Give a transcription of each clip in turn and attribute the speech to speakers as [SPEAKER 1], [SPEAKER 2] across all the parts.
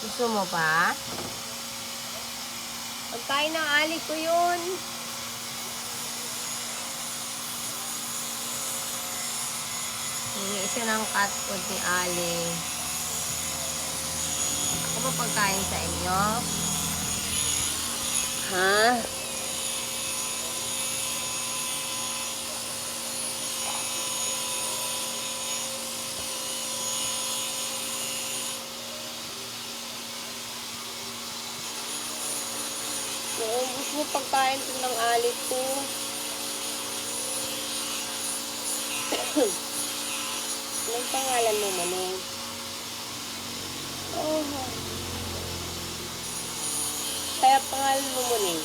[SPEAKER 1] Gusto mo pa? Pagkain ng ali ko yun. Hingi siya ng cat food ni Ali. Ako ba pagkain sa inyo? Ha? Naubos mo pagkain ito ng Ali ko. Anong pangalan mo, Manong? Oh. Kaya pangalan mo, Manong?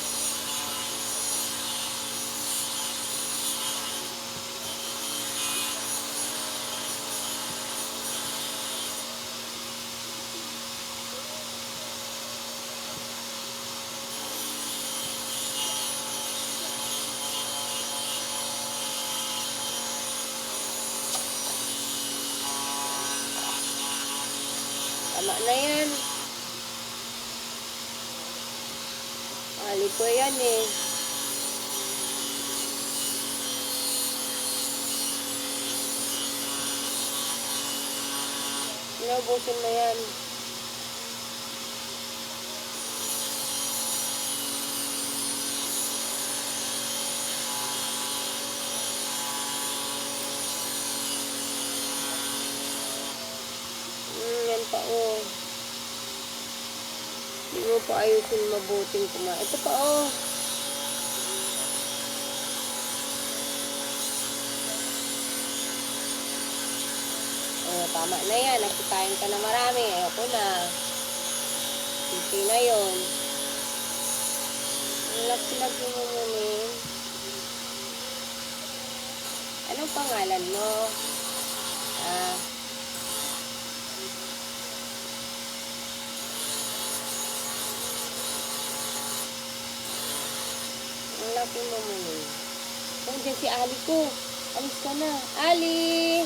[SPEAKER 1] Tama na yan. Ali ko yan eh. Naubusin na yan. Yan pa oh. Hindi mo pa ayusin mabuting kumain. Ito pa oh. Oh, tama na yan. Nakikain ka na marami. Ayoko na. Hindi na yun. Ang laki-laki mo muna eh. Anong pangalan mo? Ah. Ang laki mo muna eh. Nandiyan si Ali ko. Alis ka na. Ali!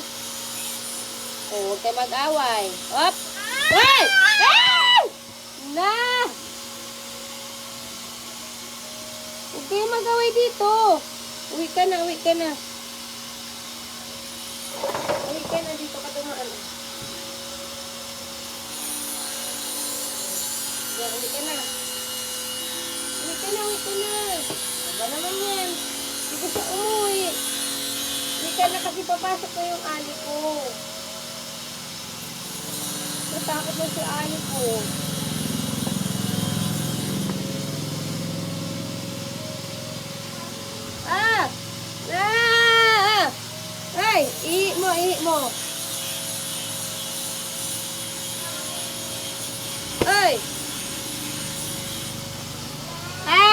[SPEAKER 1] Oh, huwag kayo mag-away. Hop! Hey! Hey! Na! Huwag kayo mag-away dito. Uwi ka na, uwi ka na. Uwi ka na dito ka tumaan. Yan, uwi ka na. Uwi ka na, uwi ka na. Ba naman yan? Hindi ko siya umuwi. Uwi ka na kasi papasok na yung ali ko. Natakot na si Ali ko. Ah! Ah! Ay! Ihi mo, ihi mo. Ay! Ah!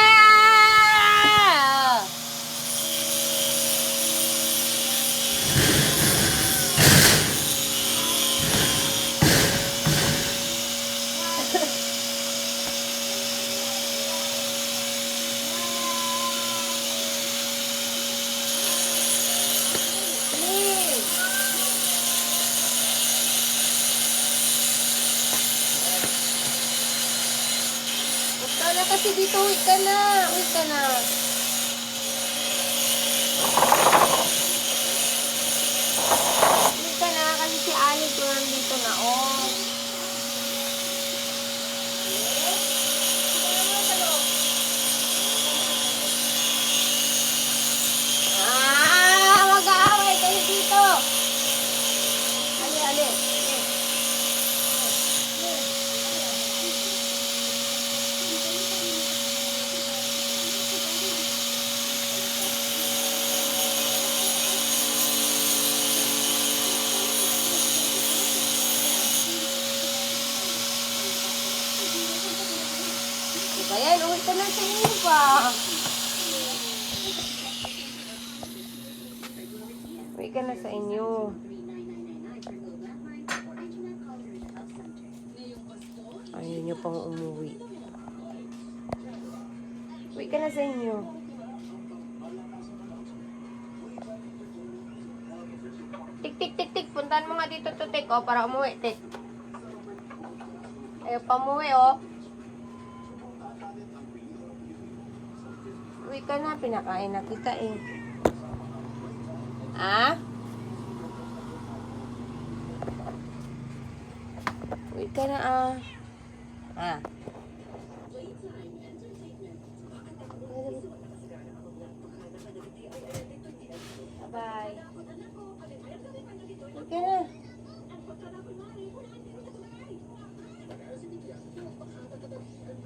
[SPEAKER 1] Huwag na kasi dito, uwi ka na. Uwi ka na. Uwi ka na kasi si Ali ko nandito na, oh. Ah! Mag-aaway kayo dito. Ali, Ali. Diba yan? Uwi ka na sa inyo pa. Uwi ka na sa inyo. Ayaw niyo pang umuwi. Uwi ka na sa inyo. Tik, tik, tik, tik. Puntahan mo nga dito to, tik. O, para umuwi, tik. Ayaw pa umuwi, oh. Uwi ka na, pinakain na kita eh. Ah? Uwi ka na ah. Ah. Bye. Uwi ka na.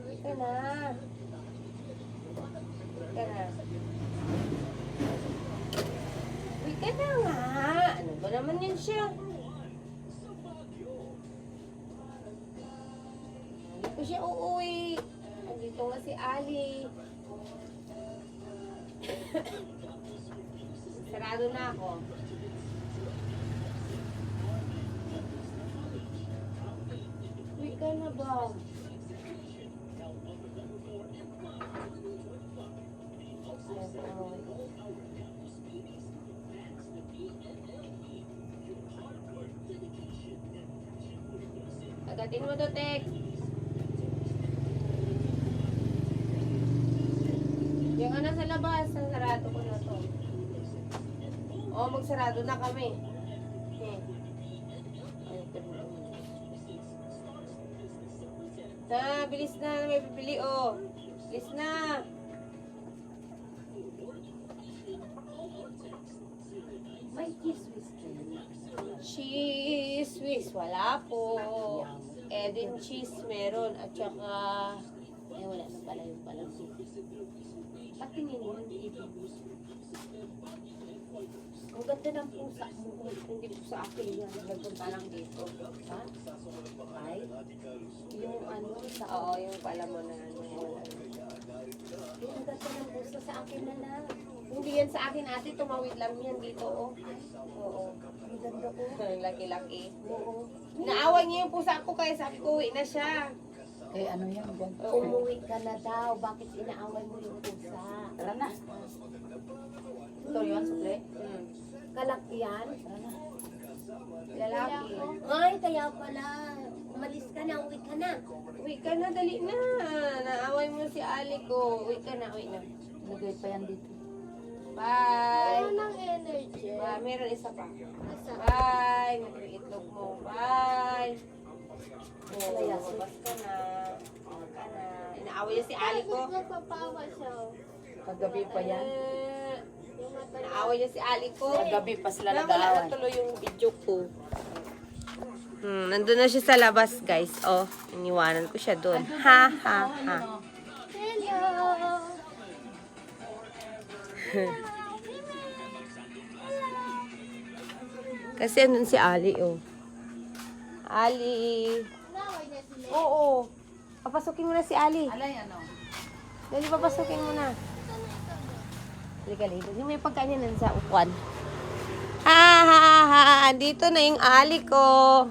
[SPEAKER 1] Uwi ka na. Uwi ka na. Uwi ka na nga. Ano ba naman yun siya? Hindi ko siya uuwi. Andito nga si Ali. Sarado na ako. Uwi ka na ba? Agatin mo to, Tek. Yung ano sa labas, ang sarado ko na to. Oo, magsarado na kami. Okay. Na, bilis na, may pipili, oh. Bilis na.
[SPEAKER 2] May kismis kayo.
[SPEAKER 1] Cheese whiz, wala po. Edin cheese meron. At saka, wala na pala yung palang. Patingin mo, hindi. Ang ganda ng pusa mo. Hindi po sa akin yan. Nagpunta lang dito. Ha? Ay? Yung ano, sa... Oo, yung pala mo na ano.
[SPEAKER 2] Yung ganda ng pusa sa akin na lang.
[SPEAKER 1] Hindi yan sa akin, ate. Tumawid lang yan dito, oh. Oo.
[SPEAKER 2] Ang ganda ko.
[SPEAKER 1] Ang laki-laki.
[SPEAKER 2] Oo.
[SPEAKER 1] Naaway niya yung pusa ko kaya sabi ko, uwi na siya.
[SPEAKER 3] Eh, ano yan? Diyan.
[SPEAKER 2] Umuwi ka na daw. Bakit inaaway mo yung pusa?
[SPEAKER 3] Tara na. Ito yun, sukli.
[SPEAKER 2] Kalak yan?
[SPEAKER 3] Tara na.
[SPEAKER 1] Lalaki.
[SPEAKER 2] Ay, kaya pala. Umalis ka na, uwi ka na.
[SPEAKER 1] Uwi ka na, dali na. Naaway mo si Ali ko. Uwi ka na, uwi na.
[SPEAKER 3] Lagay pa yan dito.
[SPEAKER 1] Bye.
[SPEAKER 2] ng energy.
[SPEAKER 1] Bye. Meron isa pa. Bye. Meron itlog mo. Bye. Oh, labas ka na. Labas ka na. Inaaway niya si Ali ko.
[SPEAKER 2] Nagpapawa siya.
[SPEAKER 3] Kagabi pa yan.
[SPEAKER 1] Inaaway niya si Ali ko.
[SPEAKER 3] Kagabi pa sila
[SPEAKER 1] Wala
[SPEAKER 3] nag-aaway.
[SPEAKER 1] na tuloy yung video ko. Nandun na siya sa labas, guys. Oh, iniwanan ko siya doon. Ha, ha, ha.
[SPEAKER 2] Hello.
[SPEAKER 1] Kasi andun si Ali, oh. Ali. Oo. Papasukin mo na si Ali.
[SPEAKER 3] Alay, ano?
[SPEAKER 1] Dali, papasukin mo na. Halika, halika. Yung may pagkain yan sa upuan. Ha, ha, ha. Andito na yung Ali ko.